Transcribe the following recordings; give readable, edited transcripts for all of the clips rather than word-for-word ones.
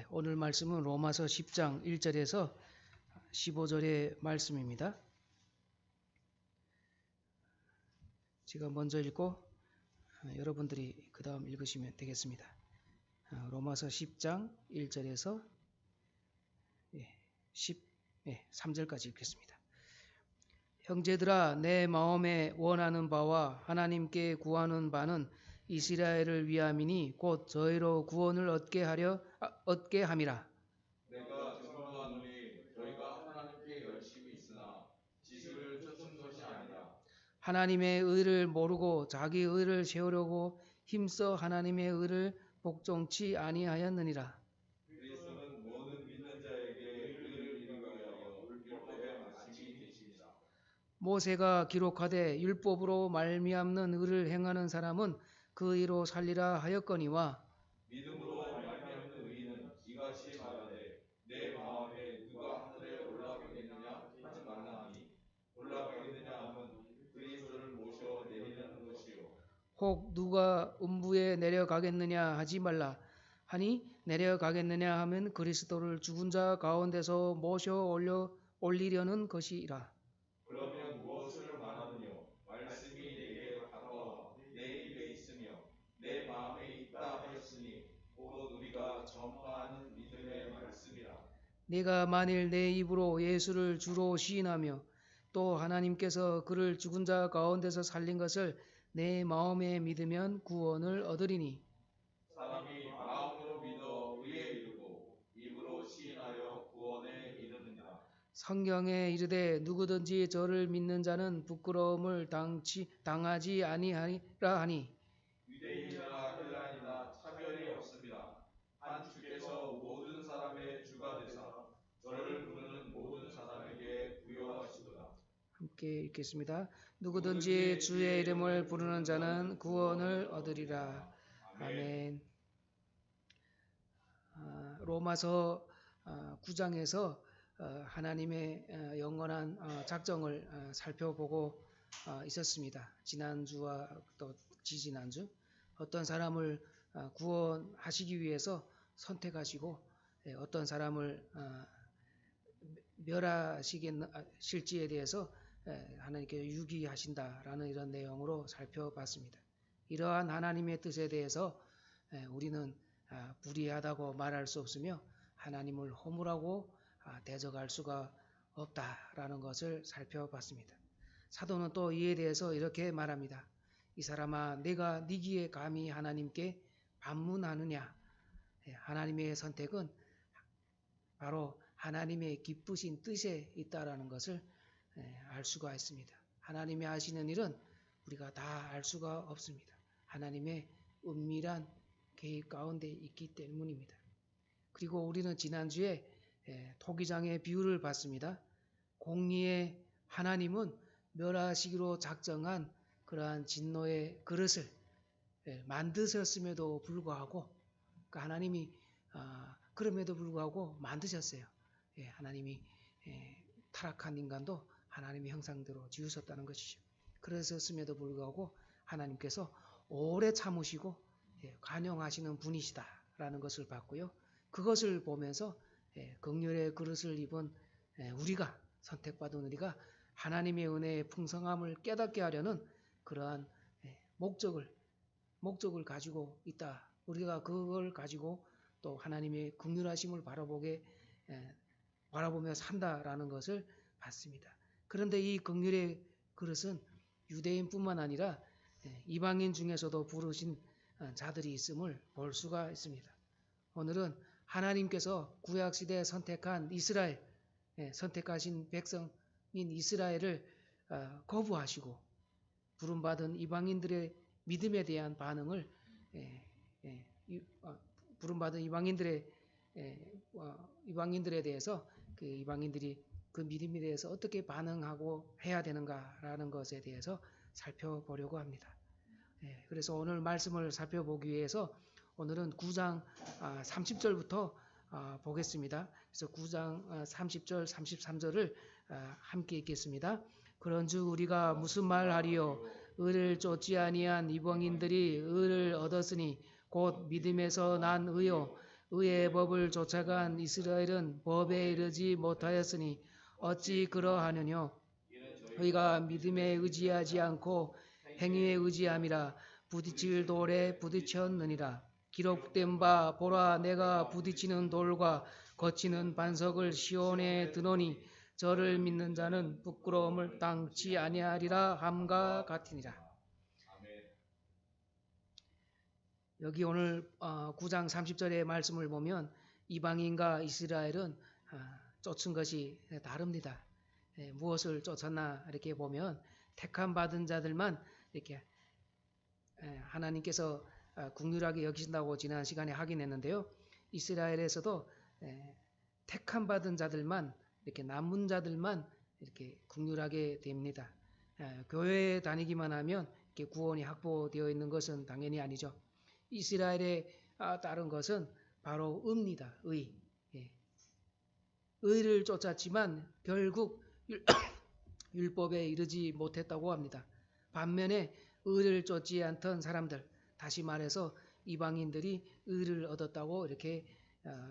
오늘 말씀은 로마서 10장 1절에서 15절의 말씀입니다. 제가 먼저 읽고 여러분들이 그 다음 읽으시면 되겠습니다. 로마서 10장 1절에서 13절까지 읽겠습니다. 형제들아, 내 마음에 원하는 바와 하나님께 구하는 바는 이스라엘을 위함이니 곧 저희로 구원을 얻게 함이라. 내가 증거하노니 너희가 하나님께 열심히 있으나 지식을 쫓은 것이 아니라 하나님의 의를 모르고 자기 의를 세우려고 힘써 하나님의 의를 복종치 아니하였느니라. 그리스도는 모든 믿는 자에게 의를 이루게 하여 율법의 말씀이 되시니라. 모세가 기록하되 율법으로 말미암는 의를 행하는 사람은 그 의로 살리라 하였거니와 믿음으로 말미암는 의인은 이같이 말하되 내 마음에 누가 하늘에 올라가겠느냐 하지 말라 하니 올라가겠느냐 하면 그리스도를 모셔 내리는 것이요 혹 누가 음부에 내려가겠느냐 하지 말라 하니 내려가겠느냐 하면 그리스도를 죽은 자 가운데서 모셔 올리려는 것이라. 그러면 무엇을 말하느뇨 말씀이 내게 가까워 내 입에 있으며 내 마음에 있다 하였으니 곧 우리가 전파하는 믿음의 말씀이라. 네가 만일 내 입으로 예수를 주로 시인하며 또 하나님께서 그를 죽은 자 가운데서 살린 것을 내 마음에 믿으면 구원을 얻으리니. 사람이 마음으로 믿어 의에 이르고 입으로 시인하여 구원에 이르느니라. 성경에 이르되 누구든지 저를 믿는 자는 부끄러움을 당하지 아니하리라 하니. 유대인이나 헬라인이나 차별이 없습니다. 한 주께서 모든 사람의 주가 되사 저를 부르는 모든 사람에게 부여하시도다. 함께 읽겠습니다. 누구든지 주의 이름을 부르는 자는 구원을 얻으리라. 아멘. 로마서 9장에서 하나님의 영원한 작정을 살펴보고 있었습니다. 지난주와 또 지지난주 어떤 사람을 구원하시기 위해서 선택하시고 어떤 사람을 멸하실지에 대해서 하나님께 유기하신다라는 이런 내용으로 살펴봤습니다. 이러한 하나님의 뜻에 대해서 우리는 불의하다고 말할 수 없으며 하나님을 허물하고 대적할 수가 없다라는 것을 살펴봤습니다. 사도는 또 이에 대해서 이렇게 말합니다. 이 사람아, 내가 니기에 감히 하나님께 반문하느냐. 하나님의 선택은 바로 하나님의 기쁘신 뜻에 있다라는 것을 알 수가 있습니다. 하나님이 하시는 일은 우리가 다 알 수가 없습니다. 하나님의 은밀한 계획 가운데 있기 때문입니다. 그리고 우리는 지난주에 토기장의 비유를 봤습니다. 공의의 하나님은 멸하시기로 작정한 그러한 진노의 그릇을 만드셨음에도 불구하고 하나님이 그럼에도 불구하고 만드셨어요. 하나님이 타락한 인간도 하나님의 형상대로 지으셨다는 것이죠. 그러셨음에도 불구하고 하나님께서 오래 참으시고 관용하시는 분이시다라는 것을 봤고요. 그것을 보면서 긍휼의 그릇을 입은 우리가 선택받은 우리가 하나님의 은혜의 풍성함을 깨닫게 하려는 그러한 목적을 가지고 있다. 우리가 그걸 가지고 또 하나님의 긍휼하심을 바라보며 산다라는 것을 봤습니다. 그런데 이 긍휼의 그릇은 유대인뿐만 아니라 이방인 중에서도 부르신 자들이 있음을 볼 수가 있습니다. 오늘은 하나님께서 구약시대에 선택한 이스라엘, 선택하신 백성인 이스라엘을 거부하시고 부름받은 이방인들의 믿음에 대한 반응을 부름받은 이방인들에 대해서 그 이방인들이 그 믿음에 대해서 어떻게 반응하고 해야 되는가라는 것에 대해서 살펴보려고 합니다. 그래서 오늘 말씀을 살펴보기 위해서 오늘은 9장 30절부터 보겠습니다. 그래서 9장 30절 33절을 함께 읽겠습니다. 그런즉 우리가 무슨 말하리요? 의를 쫓지 아니한 이방인들이 의를 얻었으니 곧 믿음에서 난 의요 의의 법을 쫓아간 이스라엘은 법에 이르지 못하였으니 어찌 그러하느뇨. 의가 믿음에 의지하지 않고 행위에 의지함이라 부딪힐 돌에 부딪혔느니라. 기록된 바 보라 내가 부딪히는 돌과 거치는 반석을 시온에 드노니 저를 믿는 자는 부끄러움을 당치 아니하리라 함과 같으니라. 여기 오늘 9장 30절의 말씀을 보면 이방인과 이스라엘은 쫓은 것이 다릅니다. 무엇을 쫓았나 이렇게 보면 택함 받은 자들만 이렇게 하나님께서 긍휼하게 여기신다고 지난 시간에 확인했는데요. 이스라엘에서도 택함 받은 자들만 이렇게 남은 자들만 이렇게 긍휼하게 됩니다. 교회에 다니기만 하면 이렇게 구원이 확보되어 있는 것은 당연히 아니죠. 이스라엘에 따른 것은 바로 의입니다. 의. 의를 쫓았지만 결국 율법에 이르지 못했다고 합니다. 반면에 의를 쫓지 않던 사람들, 다시 말해서 이방인들이 의를 얻었다고 이렇게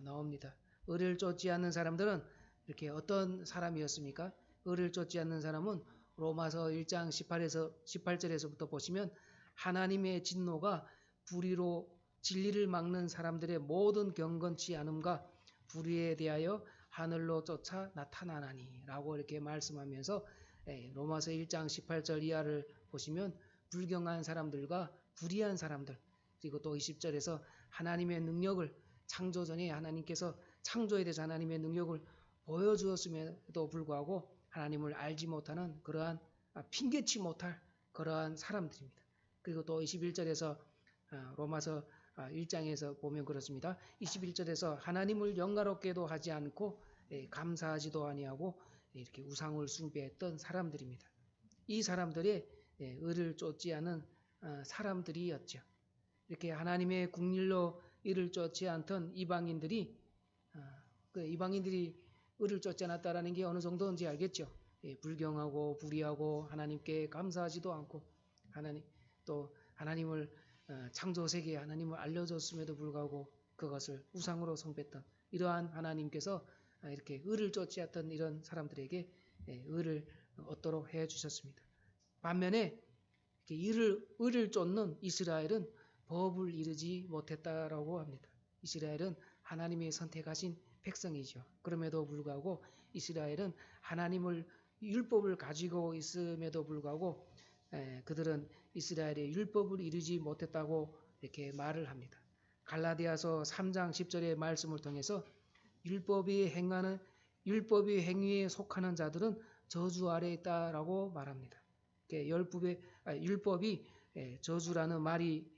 나옵니다. 의를 쫓지 않는 사람들은 이렇게 어떤 사람이었습니까? 의를 쫓지 않는 사람은 로마서 1장 18절에서부터 보시면 하나님의 진노가 불의로 진리를 막는 사람들의 모든 경건치 않음과 불의에 대하여 하늘로 쫓아 나타나나니 라고 이렇게 말씀하면서 로마서 1장 18절 이하를 보시면 불경한 사람들과 불의한 사람들, 그리고 또 20절에서 하나님의 능력을 창조전에 하나님께서 창조에 대해서 하나님의 능력을 보여주었음에도 불구하고 하나님을 알지 못하는 그러한 핑계치 못할 그러한 사람들입니다. 그리고 또 21절에서 로마서 1장에서 보면 그렇습니다. 21절에서 하나님을 영광롭게도 하지 않고 감사하지도 아니하고 이렇게 우상을 숭배했던 사람들입니다. 이 사람들의 의를 쫓지 않은 사람들이었죠. 이렇게 하나님의 국률로 의를 쫓지 않던 이방인들이 의를 쫓지 않았다라는 게 어느 정도인지 알겠죠. 불경하고 불의하고 하나님께 감사하지도 않고 하나님을 창조 세계에 하나님을 알려줬음에도 불구하고 그것을 우상으로 숭배했던 이러한 하나님께서 이렇게 의를 쫓지 않던 이런 사람들에게 의를 얻도록 해 주셨습니다. 반면에 의를 쫓는 이스라엘은 법을 이루지 못했다라고 합니다. 이스라엘은 하나님의 선택하신 백성이죠. 그럼에도 불구하고 이스라엘은 하나님을 율법을 가지고 있음에도 불구하고 그들은 이스라엘의 율법을 이루지 못했다고 이렇게 말을 합니다. 갈라디아서 3장 10절의 말씀을 통해서 율법이 행위에 속하는 자들은 저주 아래에 있다라고 말합니다. 율법이 저주라는 말이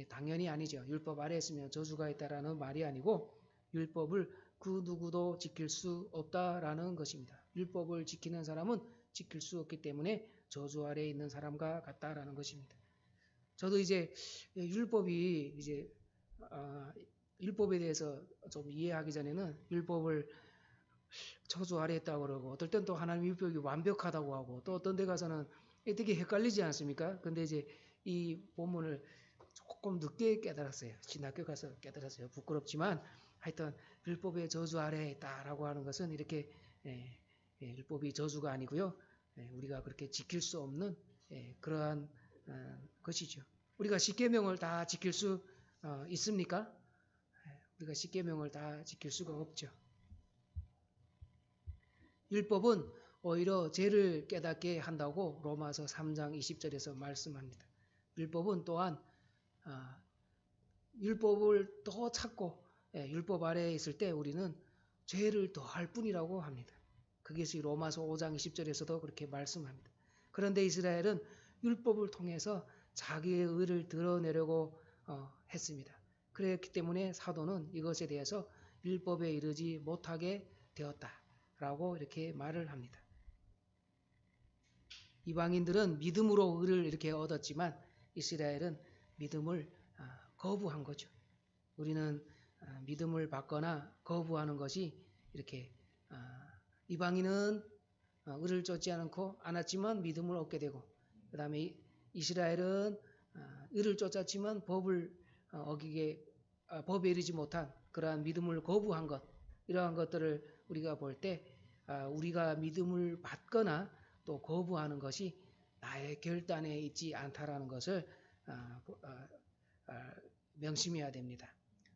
당연히 아니죠. 율법 아래에 있으면 저주가 있다라는 말이 아니고 율법을 그 누구도 지킬 수 없다라는 것입니다. 율법을 지키는 사람은 지킬 수 없기 때문에 저주 아래에 있는 사람과 같다라는 것입니다. 저도 이제 율법에 대해서 좀 이해하기 전에는 율법을 저주 아래에 있다고 그러고 어떨 땐 또 하나님 율법이 완벽하다고 하고 또 어떤 데 가서는 되게 헷갈리지 않습니까? 근데 이제 이 본문을 조금 늦게 깨달았어요. 신학교 가서 깨달았어요. 부끄럽지만 하여튼 율법의 저주 아래에 있다라고 하는 것은 이렇게 율법이 저주가 아니고요. 우리가 그렇게 지킬 수 없는 그러한 것이죠. 우리가 십계명을 다 지킬 수 있습니까? 우리가 십계명을 다 지킬 수가 없죠. 율법은 오히려 죄를 깨닫게 한다고 로마서 3장 20절에서 말씀합니다. 율법은 또한 율법을 더 찾고 율법 아래에 있을 때 우리는 죄를 더할 뿐이라고 합니다. 그것이 로마서 5장 20절에서도 그렇게 말씀합니다. 그런데 이스라엘은 율법을 통해서 자기의 의를 드러내려고 했습니다. 그렇기 때문에 사도는 이것에 대해서 율법에 이르지 못하게 되었다라고 이렇게 말을 합니다. 이방인들은 믿음으로 의를 이렇게 얻었지만 이스라엘은 믿음을 거부한 거죠. 우리는 믿음을 받거나 거부하는 것이 이렇게 이방인은 의를 쫓지 않았지만 믿음을 얻게 되고 그 다음에 이스라엘은 의를 쫓았지만 법에 이르지 못한 그러한 믿음을 거부한 것, 이러한 것들을 우리가 볼 때 우리가 믿음을 받거나 또 거부하는 것이 나의 결단에 있지 않다라는 것을 명심해야 됩니다.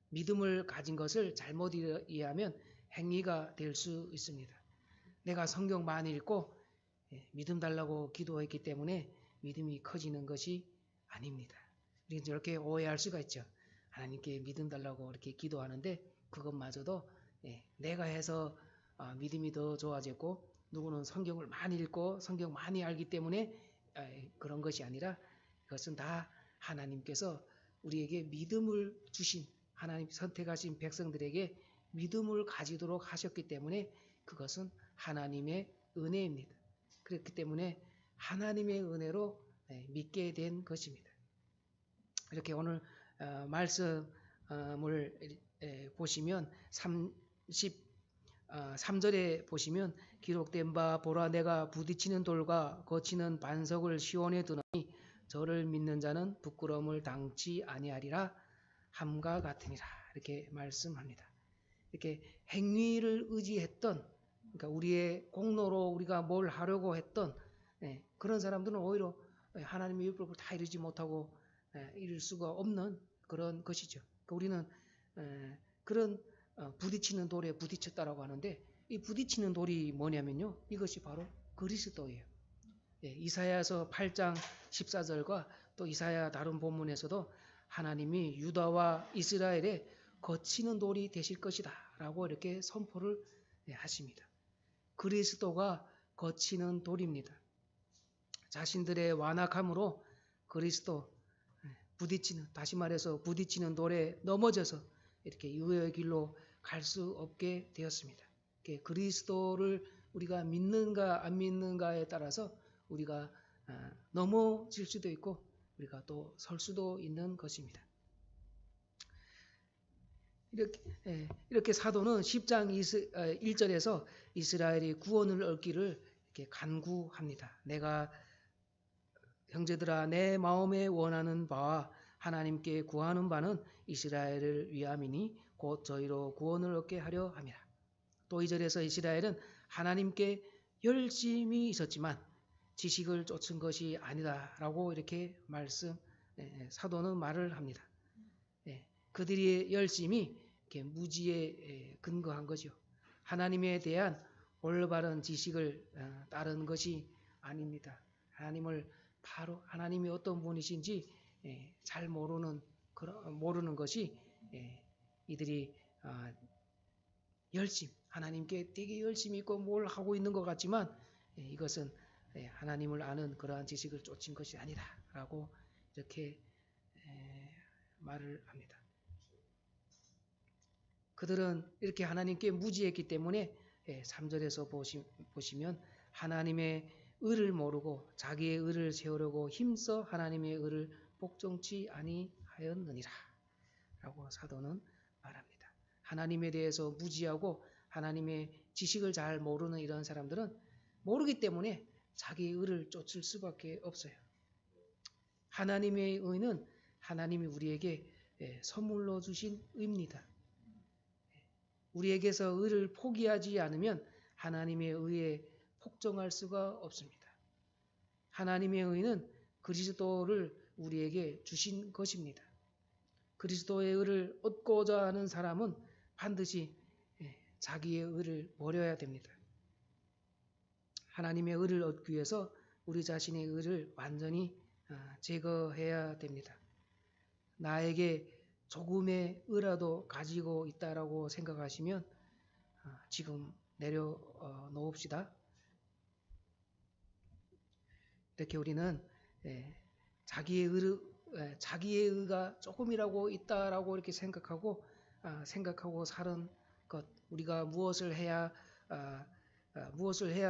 믿음을 가진 것을 잘못 이해하면 행위가 될 수 있습니다. 내가 성경 많이 읽고 믿음 달라고 기도했기 때문에 믿음이 커지는 것이 아닙니다. 우리는 저렇게 오해할 수가 있죠. 하나님께 믿음 달라고 이렇게 기도하는데 그것마저도 내가 해서 믿음이 더 좋아졌고 누구는 성경을 많이 읽고 성경 많이 알기 때문에 그런 것이 아니라 그것은 다 하나님께서 우리에게 믿음을 주신 하나님 선택하신 백성들에게 믿음을 가지도록 하셨기 때문에 그것은 하나님의 은혜입니다. 그렇기 때문에 하나님의 은혜로 믿게 된 것입니다. 이렇게 오늘 말씀을 보시면 33절에 보시면 기록된 바 보라 내가 부딪히는 돌과 거치는 반석을 시온에 두노니 저를 믿는 자는 부끄러움을 당치 아니하리라 함과 같으니라 이렇게 말씀합니다. 이렇게 행위를 의지했던 그러니까 우리의 공로로 우리가 뭘 하려고 했던 그런 사람들은 오히려 하나님의 율법을 다 이루지 못하고 이룰 수가 없는 그런 것이죠. 그러니까 우리는 그런 부딪히는 돌에 부딪혔다라고 하는데 이 부딪히는 돌이 뭐냐면요. 이것이 바로 그리스도예요. 이사야서 8장 14절과 또 이사야 다른 본문에서도 하나님이 유다와 이스라엘에 거치는 돌이 되실 것이다 라고 이렇게 선포를 하십니다. 그리스도가 거치는 돌입니다. 자신들의 완악함으로 그리스도 부딪히는 다시 말해서 부딪히는 돌에 넘어져서 이렇게 유의 길로 갈 수 없게 되었습니다. 그리스도를 우리가 믿는가 안 믿는가에 따라서 우리가 넘어질 수도 있고 우리가 또 설 수도 있는 것입니다. 이렇게 사도는 10장 1절에서 이스라엘이 구원을 얻기를 이렇게 간구합니다. 내가 형제들아 내 마음에 원하는 바와 하나님께 구하는 바는 이스라엘을 위함이니 곧 저희로 구원을 얻게 하려 함이라. 또 2절에서 이스라엘은 하나님께 열심히 있었지만 지식을 쫓은 것이 아니다라고 이렇게 사도는 말을 합니다. 그들의 열심이 이렇게 무지에 근거한 거죠. 하나님에 대한 올바른 지식을 따른 것이 아닙니다. 하나님이 어떤 분이신지 잘 모르는 것이 이들이 하나님께 되게 열심히 있고 뭘 하고 있는 것 같지만 이것은 하나님을 아는 그러한 지식을 쫓은 것이 아니다라고 이렇게 말을 합니다. 그들은 이렇게 하나님께 무지했기 때문에 3절에서 보시면 하나님의 의를 모르고 자기의 의를 세우려고 힘써 하나님의 의를 복종치 아니하였느니라 라고 사도는 말합니다. 하나님에 대해서 무지하고 하나님의 지식을 잘 모르는 이런 사람들은 모르기 때문에 자기의 의를 쫓을 수밖에 없어요. 하나님의 의는 하나님이 우리에게 선물로 주신 의입니다. 우리에게서 의를 포기하지 않으면 하나님의 의에 복종할 수가 없습니다. 하나님의 의는 그리스도를 우리에게 주신 것입니다. 그리스도의 의를 얻고자 하는 사람은 반드시 자기의 의를 버려야 됩니다. 하나님의 의를 얻기 위해서 우리 자신의 의를 완전히 제거해야 됩니다. 나에게 조금의 의라도 가지고 있다라고 생각하시면 지금 내려놓읍시다. 이렇게 우리는 자기의 의가 조금이라고 있다라고 이렇게 생각하고 사는 것, 우리가 무엇을 해야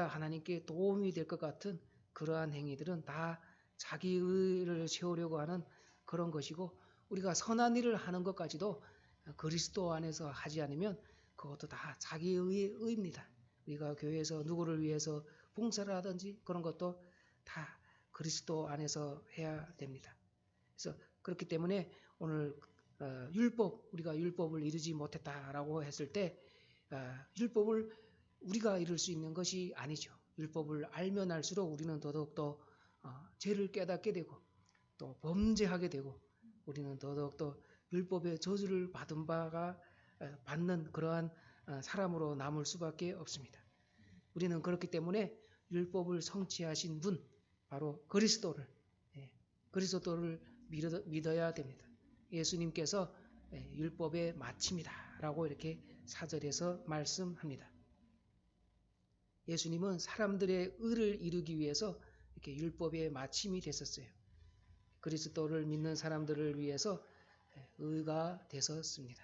하나님께 도움이 될 것 같은 그러한 행위들은 다 자기 의를 세우려고 하는 그런 것이고 우리가 선한 일을 하는 것까지도 그리스도 안에서 하지 않으면 그것도 다 자기 의입니다. 우리가 교회에서 누구를 위해서 봉사를 하든지 그런 것도 다 그리스도 안에서 해야 됩니다. 그래서 그렇기 때문에 오늘 우리가 율법을 이루지 못했다라고 했을 때 율법을 우리가 이룰 수 있는 것이 아니죠. 율법을 알면 알수록 우리는 더더욱더 죄를 깨닫게 되고 또 범죄하게 되고 우리는 더더욱더 율법의 저주를 받는 그러한 사람으로 남을 수밖에 없습니다. 우리는 그렇기 때문에 율법을 성취하신 분 바로 그리스도를 믿어야 됩니다. 예수님께서 율법의 마침이다라고 이렇게 4절에서 말씀합니다. 예수님은 사람들의 의를 이루기 위해서 이렇게 율법의 마침이 됐었어요. 그리스도를 믿는 사람들을 위해서 의가 되었습니다.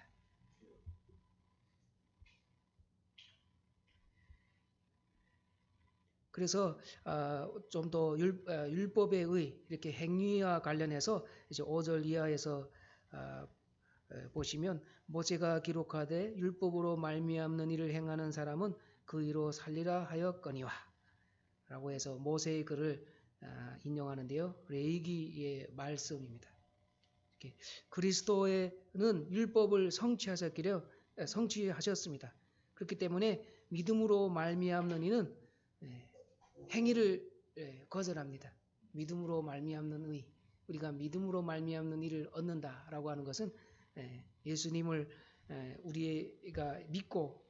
그래서 좀 더 율법의 의 이렇게 행위와 관련해서 이제 5절 이하에서 보시면 모세가 기록하되 율법으로 말미암는 일을 행하는 사람은 그 이로 살리라 하였거니와 라고 해서 모세의 글을 인용하는데요. 레위기의 말씀입니다. 그리스도는 율법을 성취하셨습니다. 그렇기 때문에 믿음으로 말미암는 이는 행위를 거절합니다. 믿음으로 말미암는 의, 우리가 믿음으로 말미암는 일을 얻는다라고 하는 것은 예수님을 우리가 믿고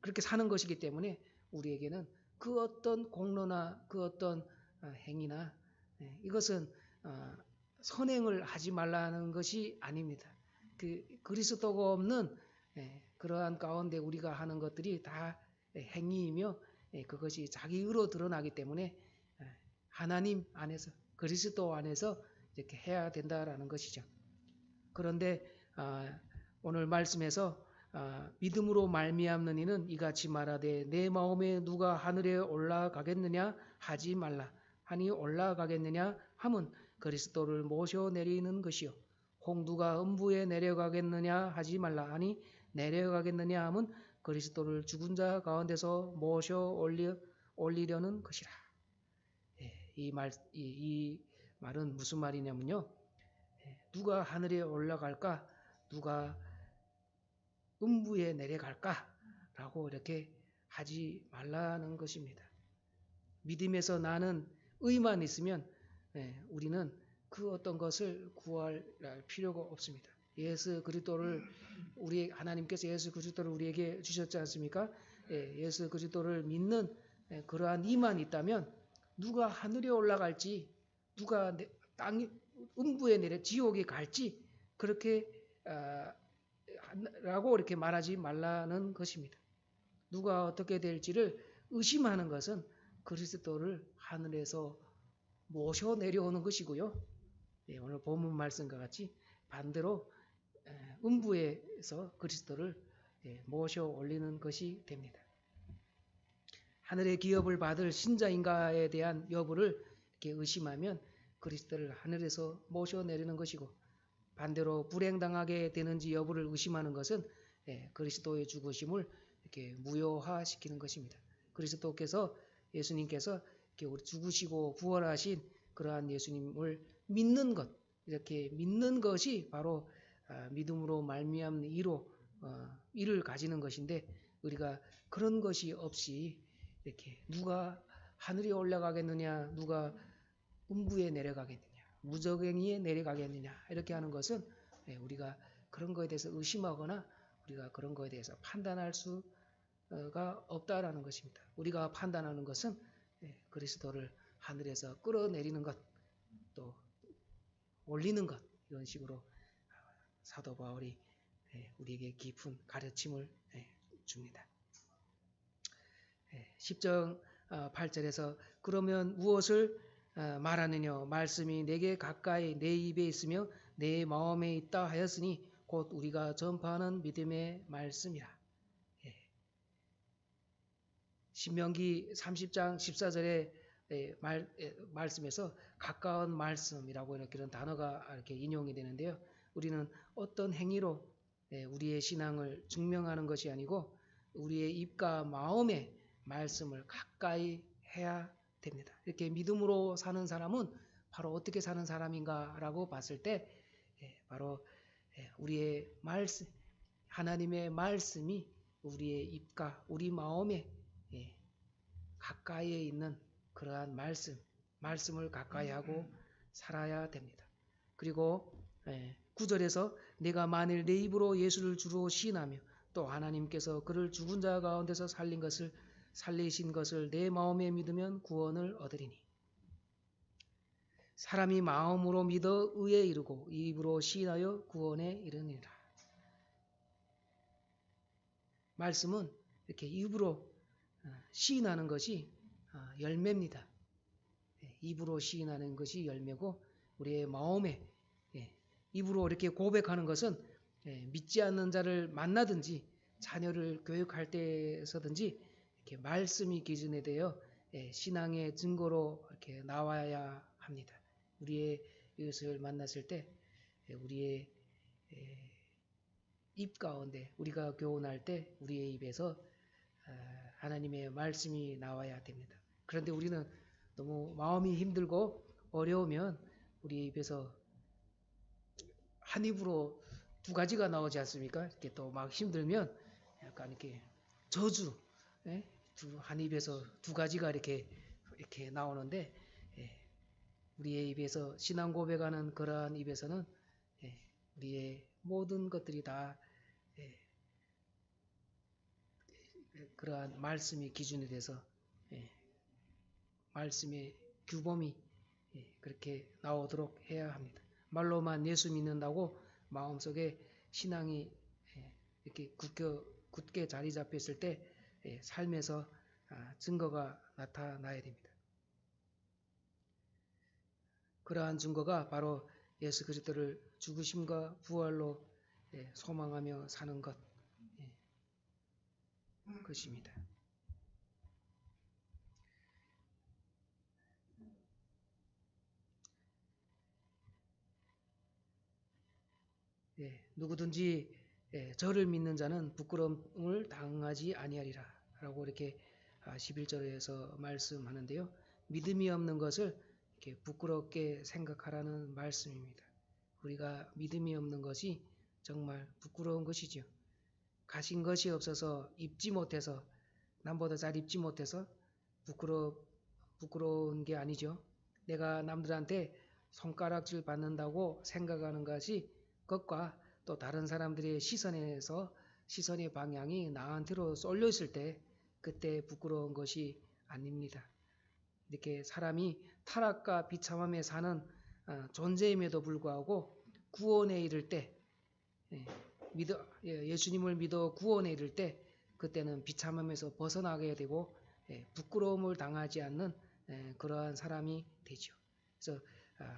그렇게 사는 것이기 때문에 우리에게는 그 어떤 공로나 그 어떤 행위나 이것은 선행을 하지 말라는 것이 아닙니다. 그리스도가 없는 그러한 가운데 우리가 하는 것들이 다 행위이며 그것이 자기 의로 드러나기 때문에 하나님 안에서 그리스도 안에서 이렇게 해야 된다라는 것이죠. 그런데 오늘 말씀에서 믿음으로 말미암는 이는 이같이 말하되 내 마음에 누가 하늘에 올라가겠느냐 하지 말라 하니 올라가겠느냐 함은 그리스도를 모셔 내리는 것이요 홍두가 음부에 내려가겠느냐 하지 말라 하니 내려가겠느냐 함은 그리스도를 죽은 자 가운데서 모셔 올리려는 것이라. 이 말은 무슨 말이냐면요. 누가 하늘에 올라갈까? 누가 음부에 내려갈까? 라고 이렇게 하지 말라는 것입니다. 믿음에서 나는 의만 있으면 우리는 그 어떤 것을 구할 필요가 없습니다. 예수 그리스도를 하나님께서 예수 그리스도를 우리에게 주셨지 않습니까? 예수 그리스도를 믿는 그러한 이만 있다면 누가 하늘에 올라갈지 누가 음부에 내려 지옥에 갈지 그렇게 라고 이렇게 말하지 말라는 것입니다. 누가 어떻게 될지를 의심하는 것은 그리스도를 하늘에서 모셔 내려오는 것이고요. 오늘 본문 말씀과 같이 반대로 음부에서 그리스도를 모셔 올리는 것이 됩니다. 하늘의 기업을 받을 신자인가에 대한 여부를 이렇게 의심하면 그리스도를 하늘에서 모셔 내리는 것이고 반대로 불행당하게 되는지 여부를 의심하는 것은 그리스도의 죽으심을 이렇게 무효화시키는 것입니다. 그리스도께서 예수님께서 이렇게 죽으시고 부활하신 그러한 예수님을 믿는 것, 이렇게 믿는 것이 바로 믿음으로 말미암는 이를 가지는 것인데 우리가 그런 것이 없이 이렇게 누가 하늘에 올라가겠느냐, 누가 음부에 내려가겠느냐, 무저갱이에 내려가겠느냐 이렇게 하는 것은 우리가 그런 거에 대해서 의심하거나 우리가 그런 거에 대해서 판단할 수가 없다라는 것입니다. 우리가 판단하는 것은 그리스도를 하늘에서 끌어내리는 것, 또 올리는 것 이런 식으로 사도 바울이 우리에게 깊은 가르침을 줍니다. 10장 8절에서 그러면 무엇을 말하느냐 말씀이 내게 가까이 내 입에 있으며 내 마음에 있다 하였으니 곧 우리가 전파하는 믿음의 말씀이라. 신명기 30장 14절의 말씀에서 가까운 말씀이라고 이렇게 이런 단어가 이렇게 인용이 되는데요. 우리는 어떤 행위로 우리의 신앙을 증명하는 것이 아니고 우리의 입과 마음의 말씀을 가까이 해야 됩니다. 이렇게 믿음으로 사는 사람은 바로 어떻게 사는 사람인가라고 봤을 때 바로 우리의 말씀, 하나님의 말씀이 우리의 입과 우리 마음에 가까이에 있는 그러한 말씀을 가까이 하고 살아야 됩니다. 그리고 9절에서 내가 만일 내 입으로 예수를 주로 시인하며 또 하나님께서 그를 죽은 자 가운데서 살리신 것을 내 마음에 믿으면 구원을 얻으리니 사람이 마음으로 믿어 의에 이르고 입으로 시인하여 구원에 이르니라. 말씀은 이렇게 입으로 시인하는 것이 열매입니다. 입으로 시인하는 것이 열매고 우리의 마음에 입으로 이렇게 고백하는 것은 믿지 않는 자를 만나든지 자녀를 교육할 때서든지 이렇게 말씀이 기준에 대해 신앙의 증거로 이렇게 나와야 합니다. 우리의 이웃을 만났을 때 우리의 입 가운데 우리가 교훈할 때 우리의 입에서 하나님의 말씀이 나와야 됩니다. 그런데 우리는 너무 마음이 힘들고 어려우면 우리의 입에서 한 입으로 두 가지가 나오지 않습니까? 이렇게 또 막 힘들면 약간 이렇게 저주, 한 입에서 두 가지가 이렇게 나오는데 우리의 입에서 신앙 고백하는 그러한 입에서는 우리의 모든 것들이 다 그러한 말씀이 기준이 돼서 말씀의 규범이 그렇게 나오도록 해야 합니다. 말로만 예수 믿는다고 마음속에 신앙이 이렇게 굳게 자리 잡혔을 때 삶에서 증거가 나타나야 됩니다. 그러한 증거가 바로 예수 그리스도를 죽으심과 부활로 소망하며 사는 것입니다. 누구든지 저를 믿는 자는 부끄러움을 당하지 아니하리라 라고 이렇게 11절에서 말씀하는데요. 믿음이 없는 것을 이렇게 부끄럽게 생각하라는 말씀입니다. 우리가 믿음이 없는 것이 정말 부끄러운 것이죠. 가진 것이 없어서 입지 못해서 남보다 잘 입지 못해서 부끄러운 게 아니죠. 내가 남들한테 손가락질 받는다고 생각하는 것과 또 다른 사람들의 시선의 방향이 나한테로 쏠려 있을 때 그때 부끄러운 것이 아닙니다. 이렇게 사람이 타락과 비참함에 사는 존재임에도 불구하고 구원에 이를 때 예수님을 믿어 구원에 이를 때 그때는 비참함에서 벗어나게 되고 부끄러움을 당하지 않는 그러한 사람이 되죠. 그래서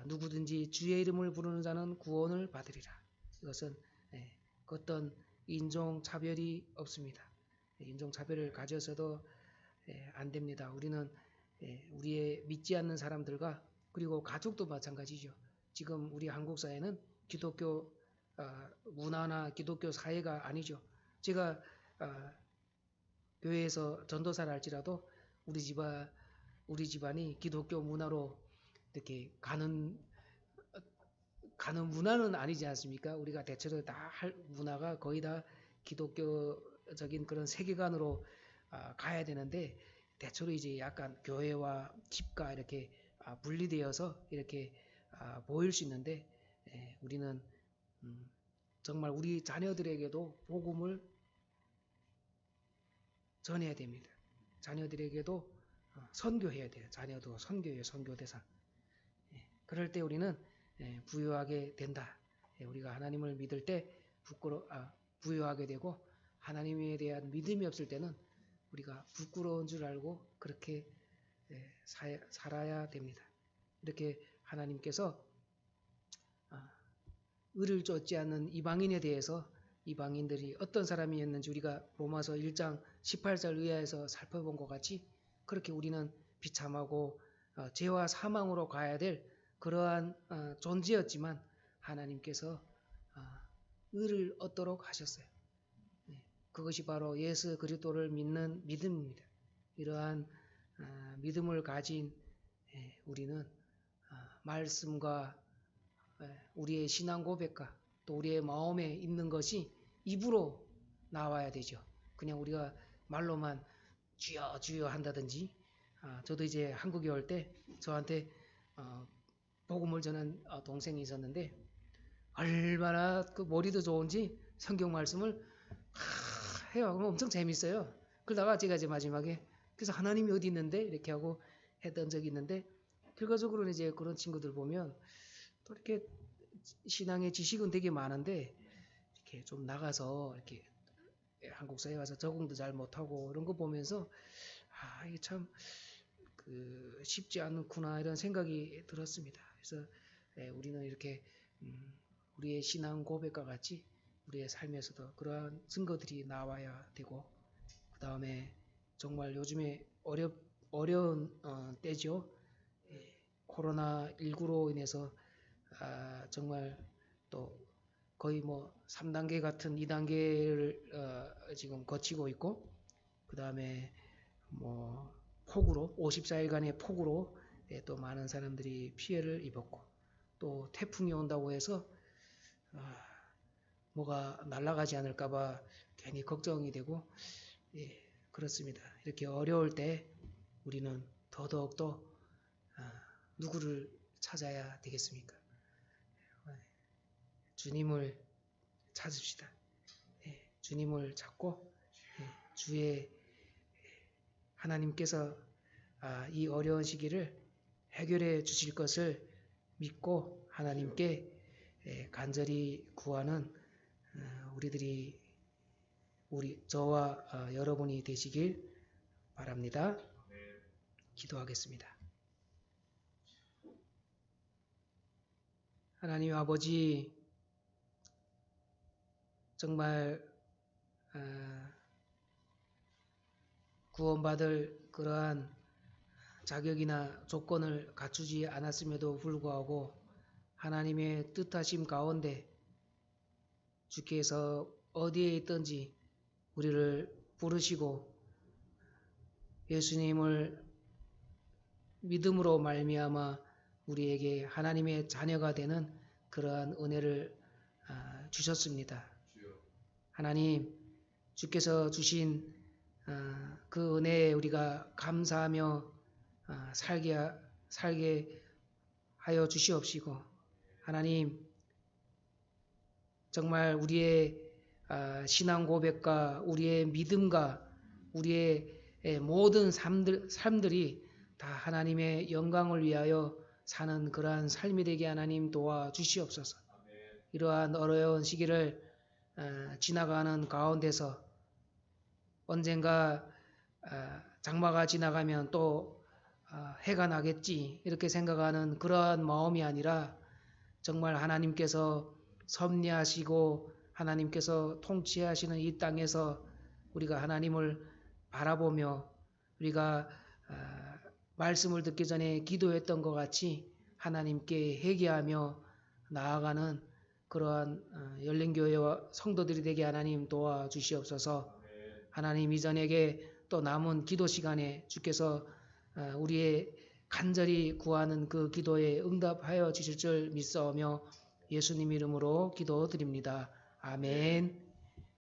누구든지 주의 이름을 부르는 자는 구원을 받으리라. 이것은 어떤 인종차별이 없습니다. 인종차별을 가져서도 안 됩니다. 우리는 우리의 믿지 않는 사람들과 그리고 가족도 마찬가지죠. 지금 우리 한국 사회는 기독교 문화나 기독교 사회가 아니죠. 제가 교회에서 전도사를 할지라도 우리 집안이 기독교 문화로 이렇게 가는 문화는 아니지 않습니까? 우리가 대체로 다 할 문화가 거의 다 기독교적인 그런 세계관으로 가야 되는데 대체로 이제 약간 교회와 집과 이렇게 분리되어서 이렇게 보일 수 있는데 우리는 정말 우리 자녀들에게도 복음을 전해야 됩니다. 자녀들에게도 선교해야 돼요. 자녀도 선교예요. 선교대상. 그럴 때 우리는 부유하게 된다. 우리가 하나님을 믿을 때 부유하게 되고 하나님에 대한 믿음이 없을 때는 우리가 부끄러운 줄 알고 그렇게 살아야 됩니다. 이렇게 하나님께서 의를 쫓지 않는 이방인에 대해서 이방인들이 어떤 사람이었는지 우리가 로마서 1장 18절 이하에서 살펴본 것 같이 그렇게 우리는 비참하고 죄와 사망으로 가야 될 그러한 존재였지만 하나님께서 의를 얻도록 하셨어요. 그것이 바로 예수 그리스도를 믿는 믿음입니다. 이러한 믿음을 가진 우리는 말씀과 우리의 신앙 고백과 또 우리의 마음에 있는 것이 입으로 나와야 되죠. 그냥 우리가 말로만 주여 주여 한다든지. 저도 이제 한국에 올 때 저한테 복음을 전한 동생이 있었는데 얼마나 그 머리도 좋은지 성경 말씀을 해요. 그럼 엄청 재밌어요. 그러다가 제가 이제 마지막에 그래서 하나님이 어디 있는데 이렇게 하고 했던 적이 있는데 결과적으로는 이제 그런 친구들 보면 또 이렇게 신앙의 지식은 되게 많은데 이렇게 좀 나가서 이렇게 한국 사회에 와서 적응도 잘 못하고 이런 거 보면서 이게 참 쉽지 않구나 이런 생각이 들었습니다. 그래서 우리는 이렇게 우리의 신앙 고백과 같이 우리의 삶에서도 그러한 증거들이 나와야 되고 그 다음에 정말 요즘에 어려운 때죠. 코로나19로 인해서 정말 또 거의 뭐 3단계 같은 2단계를 지금 거치고 있고 그 다음에 뭐 폭우로 54일간의 폭우로 또 많은 사람들이 피해를 입었고 또 태풍이 온다고 해서 뭐가 날아가지 않을까봐 괜히 걱정이 되고 그렇습니다. 이렇게 어려울 때 우리는 더더욱더 누구를 찾아야 되겠습니까? 주님을 찾읍시다. 주님을 찾고 주의 하나님께서 이 어려운 시기를 해결해 주실 것을 믿고 하나님께 간절히 구하는 저와 여러분이 되시길 바랍니다. 기도하겠습니다. 하나님 아버지, 정말 구원받을 그러한 자격이나 조건을 갖추지 않았음에도 불구하고 하나님의 뜻하심 가운데 주께서 어디에 있든지 우리를 부르시고 예수님을 믿음으로 말미암아 우리에게 하나님의 자녀가 되는 그러한 은혜를 주셨습니다. 하나님, 주께서 주신 그 은혜에 우리가 감사하며 살게 하여 주시옵시고 하나님, 정말 우리의 신앙 고백과 우리의 믿음과 우리의 모든 삶들이 다 하나님의 영광을 위하여 사는 그러한 삶이 되게 하나님 도와주시옵소서. 이러한 어려운 시기를 지나가는 가운데서 언젠가 장마가 지나가면 또 해가 나겠지 이렇게 생각하는 그러한 마음이 아니라 정말 하나님께서 섭리하시고 하나님께서 통치하시는 이 땅에서 우리가 하나님을 바라보며 우리가 말씀을 듣기 전에 기도했던 것 같이 하나님께 회개하며 나아가는 그러한 열린교회와 성도들이 되게 하나님 도와주시옵소서. 하나님 이전에게 또 남은 기도 시간에 주께서 우리의 간절히 구하는 그 기도에 응답하여 주실 줄 믿사오며 예수님 이름으로 기도드립니다. 아멘.